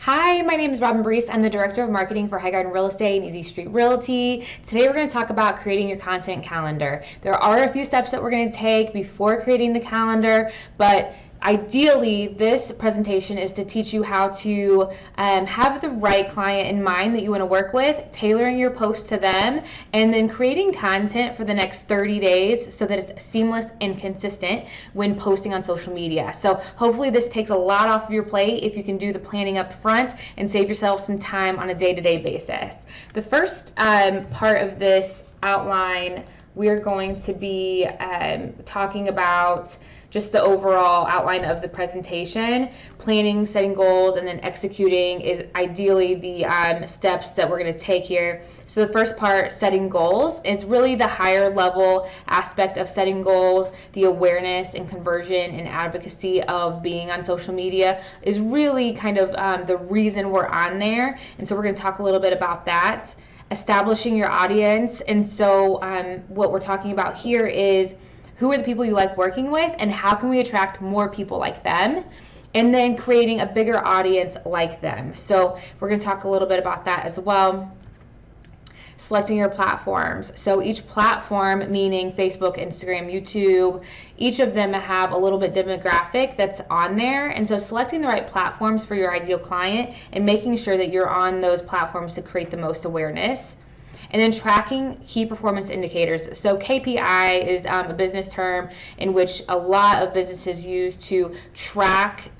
Hi, my name is Robin Brees. I'm the Director of Marketing for Highgarden Real Estate and EasyStreet Realty. Today we're going to talk about creating your content calendar. There are a few steps that we're going to take before creating the calendar, but ideally this presentation is to teach you how to have the right client in mind that you want to work with, tailoring your post to them, and then creating content for the next 30 days so that it's seamless and consistent when posting on social media. So hopefully this takes a lot off of your plate if you can do the planning up front and save yourself some time on a day-to-day basis. The first part of this outline, we're going to be talking about just the overall outline of the presentation. Planning, setting goals, and then executing is ideally the steps that we're going to take here. So the first part, setting goals, is really the higher level aspect of setting goals. The awareness and conversion and advocacy of being on social media is really kind of the reason we're on there. And so we're going to talk a little bit about that. Establishing your audience. And so what we're talking about here is who are the people you like working with and how can we attract more people like them, and then creating a bigger audience like them. So we're going to talk a little bit about that as well. Selecting your platforms. So each platform, meaning Facebook, Instagram, YouTube, each of them have a little bit demographic that's on there. And so selecting the right platforms for your ideal client and making sure that you're on those platforms to create the most awareness. And then tracking key performance indicators. So KPI is a business term in which a lot of businesses use to track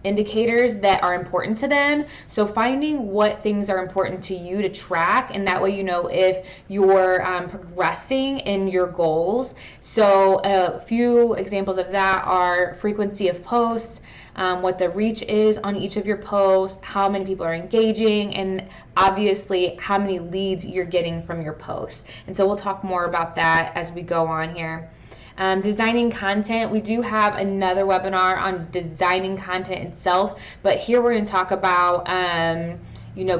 indicators that are important to them. So finding what things are important to you to track, and that way you know if you're progressing in your goals. So a few examples of that are frequency of posts, what the reach is on each of your posts, how many people are engaging, and obviously how many leads you're getting from your posts. And so we'll talk more about that as we go on here. Designing content. We do have another webinar on designing content itself, but here we're going to talk about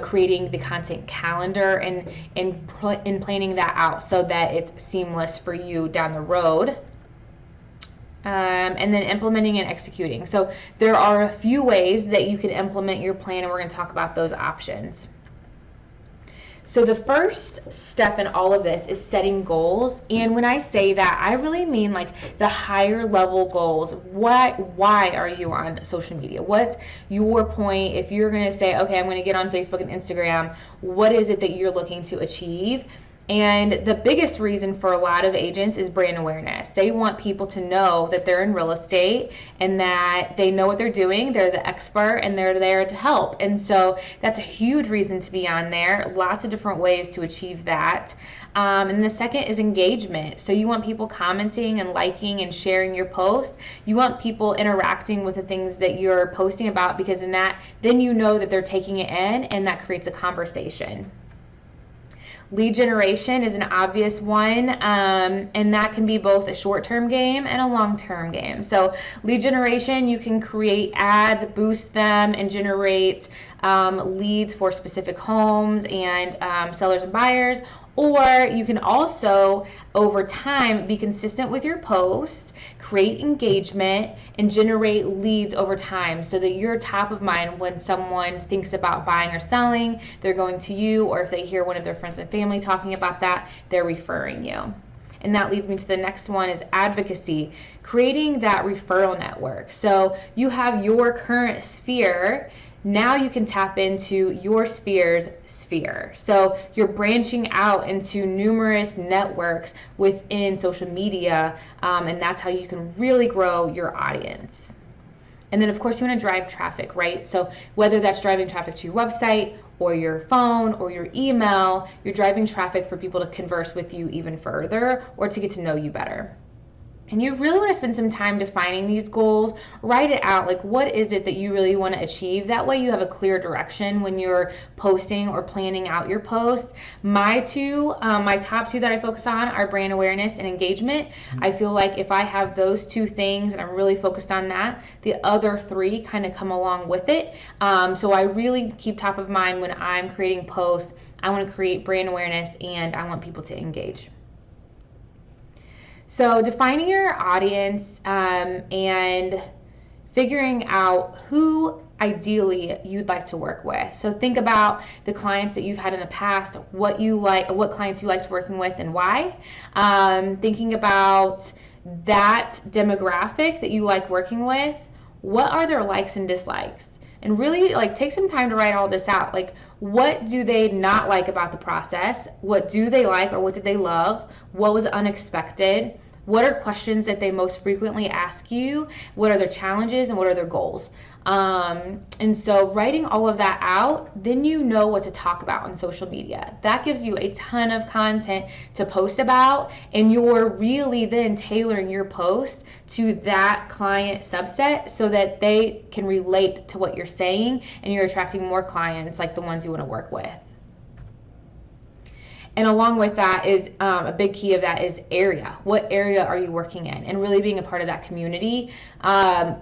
creating the content calendar and planning that out so that it's seamless for you down the road. And then implementing and executing. So there are a few ways that you can implement your plan, and we're going to talk about those options. So the first step in all of this is setting goals. And when I say that, I really mean like the higher level goals. Why are you on social media? What's your point? If you're going to say, okay, I'm going to get on Facebook and Instagram, what is it that you're looking to achieve? And the biggest reason for a lot of agents is brand awareness. They want people to know that they're in real estate and that they know what they're doing, they're the expert, and they're there to help. And so that's a huge reason to be on there. Lots of different ways to achieve that. And the second is engagement. So you want people commenting and liking and sharing your post. You want people interacting with the things that you're posting about, because then you know that they're taking it in, and that creates a conversation. Lead generation is an obvious one, and that can be both a short-term game and a long-term game. So lead generation, you can create ads, boost them, and generate leads for specific homes and sellers and buyers. Or you can also, over time, be consistent with your posts, create engagement, and generate leads over time so that you're top of mind when someone thinks about buying or selling, they're going to you, or if they hear one of their friends and family talking about that, they're referring you. And that leads me to the next one, is advocacy, creating that referral network. So you have your current sphere. Now you can tap into your sphere's sphere. So you're branching out into numerous networks within social media, and that's how you can really grow your audience. And then of course you want to drive traffic, right? So whether that's driving traffic to your website or your phone or your email, you're driving traffic for people to converse with you even further or to get to know you better. And you really want to spend some time defining these goals. Write it out, like what is it that you really want to achieve? That way you have a clear direction when you're posting or planning out your posts. My top two that I focus on are brand awareness and engagement. I feel like if I have those two things and I'm really focused on that, the other three kind of come along with it. So I really keep top of mind when I'm creating posts. I want to create brand awareness and I want people to engage. So defining your audience and figuring out who ideally you'd like to work with. So think about the clients that you've had in the past, what clients you liked working with and why. Thinking about that demographic that you like working with, what are their likes and dislikes? And really take some time to write all this out. What do they not like about the process? What do they like, or what did they love? What was unexpected? What are questions that they most frequently ask you? What are their challenges and what are their goals? And so writing all of that out, then you know what to talk about on social media. That gives you a ton of content to post about, and you're really then tailoring your post to that client subset so that they can relate to what you're saying, and you're attracting more clients like the ones you want to work with. And along with that is a big key of that is area. What area are you working in? And really being a part of that community,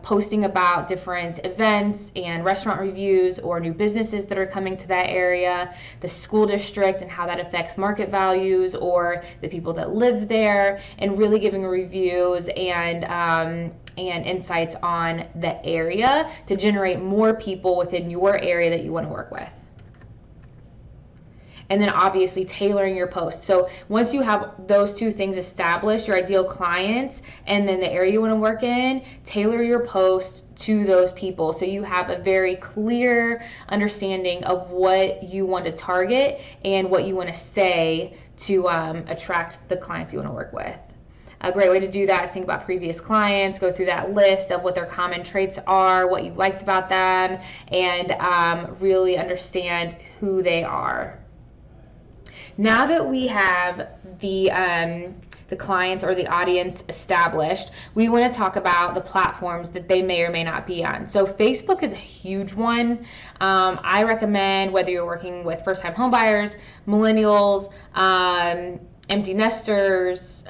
posting about different events and restaurant reviews or new businesses that are coming to that area, the school district and how that affects market values or the people that live there, and really giving reviews and insights on the area to generate more people within your area that you want to work with. And then obviously tailoring your post. So once you have those two things established, your ideal clients and then the area you want to work in, tailor your post to those people so you have a very clear understanding of what you want to target and what you want to say to attract the clients you want to work with. A great way to do that is think about previous clients, go through that list of what their common traits are, what you liked about them, and really understand who they are. Now that we have the clients or the audience established, we want to talk about the platforms that they may or may not be on. So Facebook is a huge one. I recommend whether you're working with first-time homebuyers, millennials, empty nesters,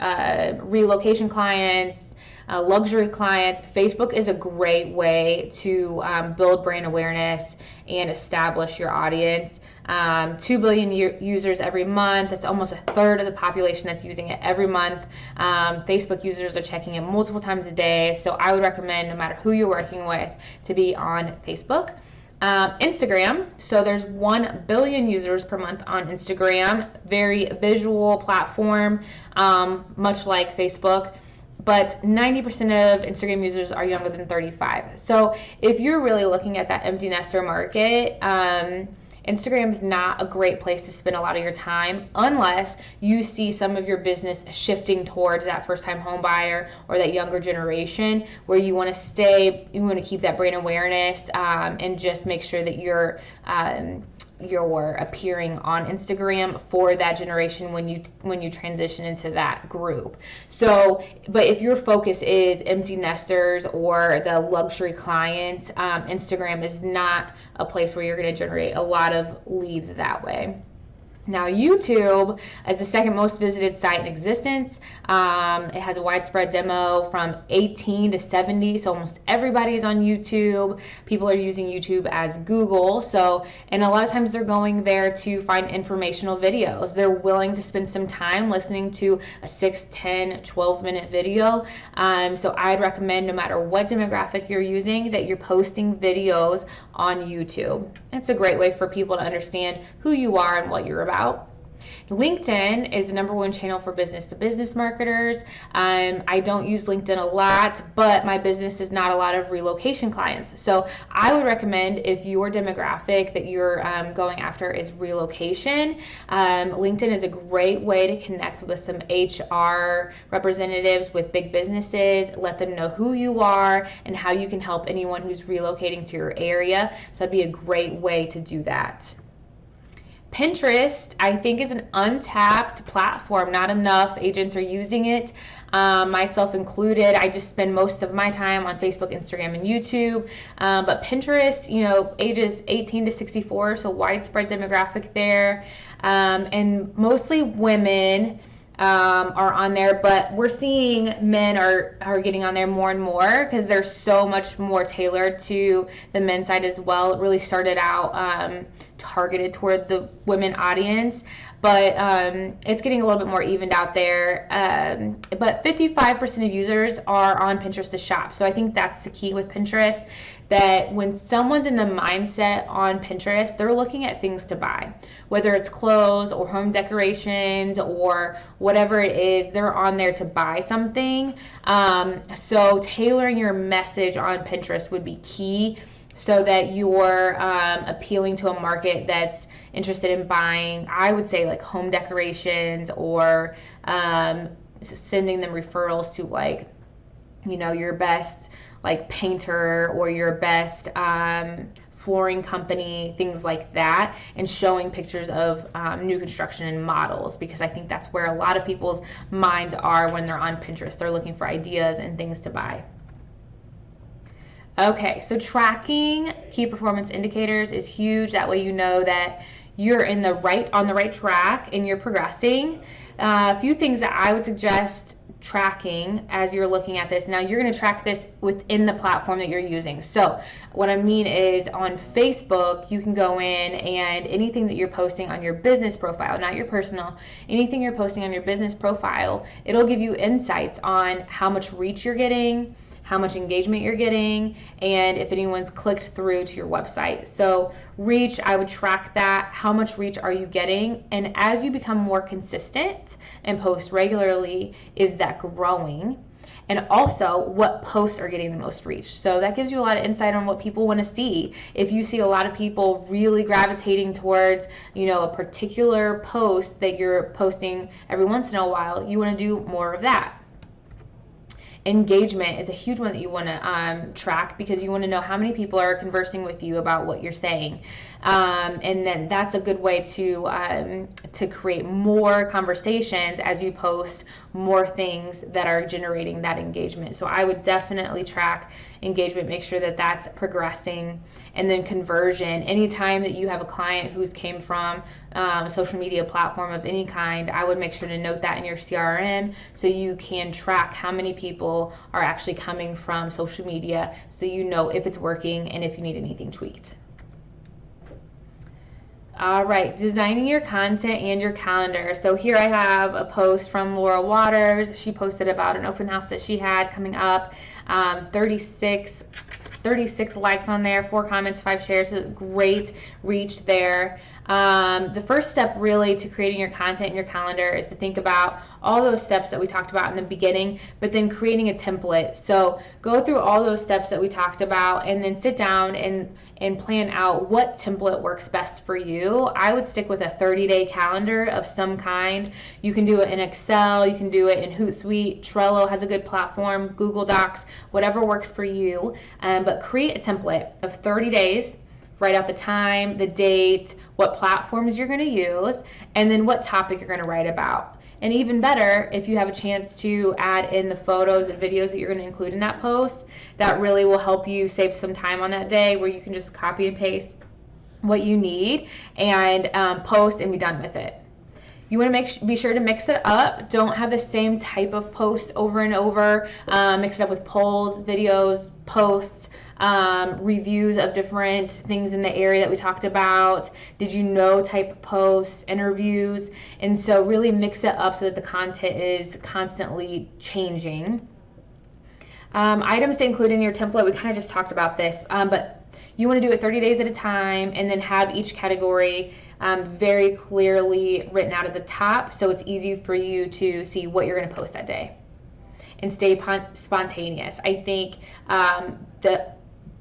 relocation clients, luxury clients, Facebook is a great way to build brand awareness and establish your audience. 2 billion users every month. That's almost a third of the population that's using it every month. Facebook users are checking it multiple times a day. So I would recommend, no matter who you're working with, to be on Facebook. Instagram, so there's 1 billion users per month on Instagram. Very visual platform, much like Facebook. But 90% of Instagram users are younger than 35. So if you're really looking at that empty nester market, Instagram is not a great place to spend a lot of your time unless you see some of your business shifting towards that first-time home buyer or that younger generation where you want to keep that brand awareness and just make sure that you're appearing on Instagram for that generation when you transition into that group. So, but if your focus is empty nesters or the luxury client, Instagram is not a place where you're going to generate a lot of leads that way. Now, YouTube is the second most visited site in existence. It has a widespread demo from 18 to 70, so almost everybody's on YouTube. People are using YouTube as Google, and a lot of times they're going there to find informational videos. They're willing to spend some time listening to a 6, 10, 12-minute video. So I'd recommend, no matter what demographic you're using, that you're posting videos on YouTube. It's a great way for people to understand who you are and what you're about. LinkedIn is the #1 channel for business-to-business marketers. I don't use LinkedIn a lot, but my business is not a lot of relocation clients. So I would recommend, if your demographic that you're going after is relocation, LinkedIn is a great way to connect with some HR representatives with big businesses, let them know who you are and how you can help anyone who's relocating to your area. So that'd be a great way to do that. Pinterest, I think, is an untapped platform. Not enough agents are using it, myself included. I just spend most of my time on Facebook, Instagram, and YouTube. But Pinterest, ages 18 to 64, so widespread demographic there. And mostly women are on there, but we're seeing men are getting on there more and more because they're so much more tailored to the men's side as well. It really started out targeted toward the women audience, but it's getting a little bit more evened out there. But 55% of users are on Pinterest to shop, so I think that's the key with Pinterest. that when someone's in the mindset on Pinterest, they're looking at things to buy, whether it's clothes or home decorations or whatever it is, they're on there to buy something. So tailoring your message on Pinterest would be key, so that you're appealing to a market that's interested in buying, I would say, like home decorations, or sending them referrals to, like, you know, your best like painter or your best flooring company, things like that, and showing pictures of new construction and models, because I think that's where a lot of people's minds are when they're on Pinterest. They're looking for ideas and things to buy. Okay, so tracking key performance indicators is huge. That way you know that you're on the right track and you're progressing. A few things that I would suggest tracking as you're looking at this. Now, you're going to track this within the platform that you're using. So what I mean is, on Facebook, you can go in and anything that you're posting on your business profile, not your personal, anything you're posting on your business profile, it'll give you insights on how much reach you're getting, how much engagement you're getting, and if anyone's clicked through to your website. So reach, I would track that. How much reach are you getting? And as you become more consistent and post regularly, is that growing? And also, what posts are getting the most reach? So that gives you a lot of insight on what people want to see. If you see a lot of people really gravitating towards, you know, a particular post that you're posting every once in a while, you want to do more of that. Engagement is a huge one that you want to track, because you want to know how many people are conversing with you about what you're saying, and then that's a good way to create more conversations as you post more things that are generating that engagement. So I would definitely track engagement, make sure that that's progressing. And then conversion, anytime that you have a client who's came from a social media platform of any kind, I would make sure to note that in your CRM, so you can track how many people are actually coming from social media, so you know if it's working and if you need anything tweaked. All right, designing your content and your calendar. So here I have a post from Laura Waters. She posted about an open house that she had coming up. 36 likes on there, 4 comments, 5 shares. So great reach there. The first step really to creating your content and your calendar is to think about all those steps that we talked about in the beginning, but then creating a template. So go through all those steps that we talked about, and then sit down and plan out what template works best for you. I would stick with a 30-day calendar of some kind. You can do it in Excel, you can do it in Hootsuite, Trello has a good platform, Google Docs, whatever works for you. But create a template of 30 days. Write out the time, the date, what platforms you're going to use, and then what topic you're going to write about. And even better, if you have a chance to add in the photos and videos that you're going to include in that post, that really will help you save some time on that day, where you can just copy and paste what you need and post and be done with it. You want to be sure to mix it up. Don't have the same type of post over and over. Mix it up with polls, videos, posts, reviews of different things in the area that we talked about, did you know type of posts, interviews, and so really mix it up so that the content is constantly changing. Items to include in your template, we kind of just talked about this, but you want to do it 30 days at a time, and then have each category very clearly written out at the top, so it's easy for you to see what you're going to post that day. And stay spontaneous. I think the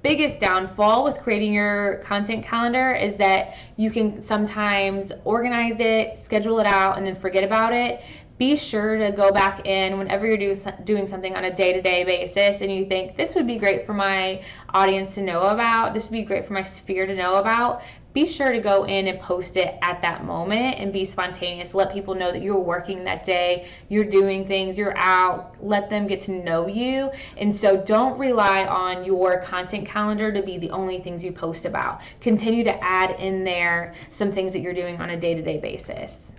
biggest downfall with creating your content calendar is that you can sometimes organize it, schedule it out, and then forget about it. Be sure to go back in whenever you're doing something on a day-to-day basis and you think, this would be great for my audience to know about, this would be great for my sphere to know about. Be sure to go in and post it at that moment and be spontaneous. Let people know that you're working that day, you're doing things, you're out. Let them get to know you. And so don't rely on your content calendar to be the only things you post about. Continue to add in there some things that you're doing on a day-to-day basis.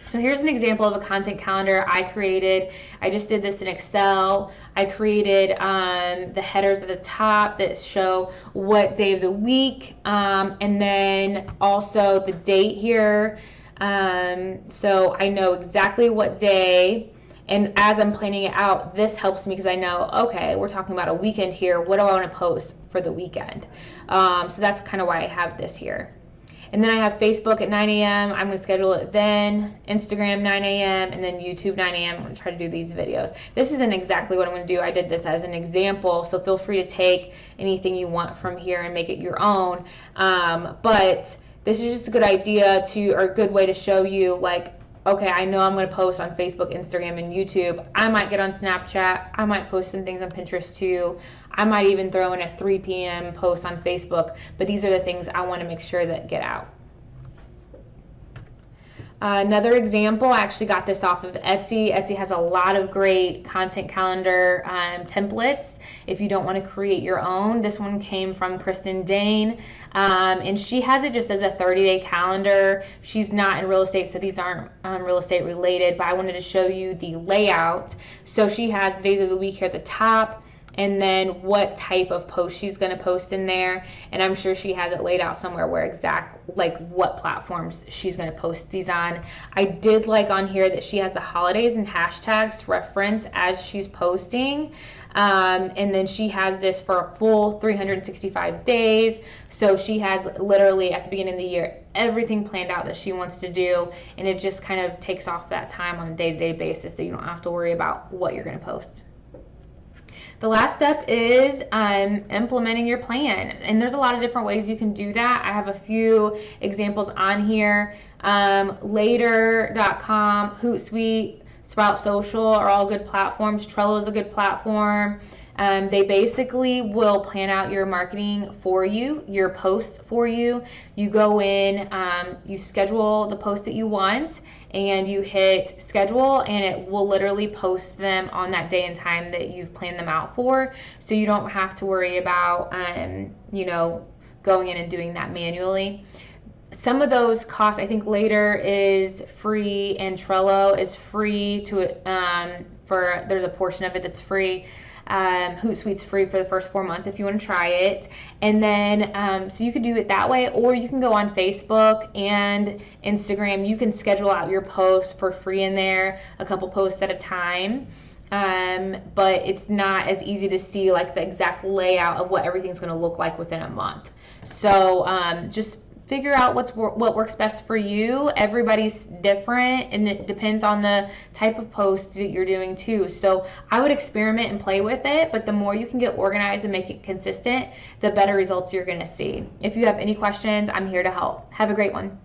So here's an example of a content calendar I created. I just did this in Excel. I created the headers at the top that show what day of the week, and then also the date here. So I know exactly what day And as I'm planning it out, this helps me because I know, okay, we're talking about a weekend here. What do I want to post for the weekend? So that's kind of why I have this here. And then I have Facebook at 9 a.m. I'm going to schedule it then, Instagram 9 a.m., and then YouTube 9 a.m. I'm going to try to do these videos. This isn't exactly what I'm going to do. I did this as an example, so feel free to take anything you want from here and make it your own. But this is just a good idea or a good way to show you, like, okay, I know I'm going to post on Facebook, Instagram, and YouTube. I might get on Snapchat. I might post some things on Pinterest too. I might even throw in a 3 p.m. post on Facebook, but these are the things I want to make sure that get out. Another example, I actually got this off of Etsy. Etsy has a lot of great content calendar templates if you don't want to create your own. This one came from Kristen Dane, and she has it just as a 30-day calendar. She's not in real estate, so these aren't real estate related, but I wanted to show you the layout. So she has the days of the week here at the top, and then what type of post she's going to post in there, and I'm sure she has it laid out somewhere where like what platforms she's going to post these on. I did like on here that she has the holidays and hashtags to reference as she's posting, and then she has this for a full 365 days, so she has literally at the beginning of the year everything planned out that she wants to do, and it just kind of takes off that time on a day-to-day basis so you don't have to worry about what you're going to post. The last step is implementing your plan, and there's a lot of different ways you can do that. I have a few examples on here. Later.com, Hootsuite, Sprout Social are all good platforms. Trello is a good platform. They basically will plan out your marketing for you, your posts for you. You go in, you schedule the post that you want, and you hit schedule, and it will literally post them on that day and time that you've planned them out for. So you don't have to worry about, going in and doing that manually. Some of those costs, I think Later is free and Trello is free there's a portion of it that's free. Hootsuite's free for the first 4 months if you want to try it. And then, so you could do it that way, or you can go on Facebook and Instagram. You can schedule out your posts for free in there, a couple posts at a time. But it's not as easy to see like the exact layout of what everything's going to look like within a month. So just figure out what works best for you. Everybody's different, and it depends on the type of post that you're doing too. So I would experiment and play with it, but the more you can get organized and make it consistent, the better results you're going to see. If you have any questions, I'm here to help. Have a great one.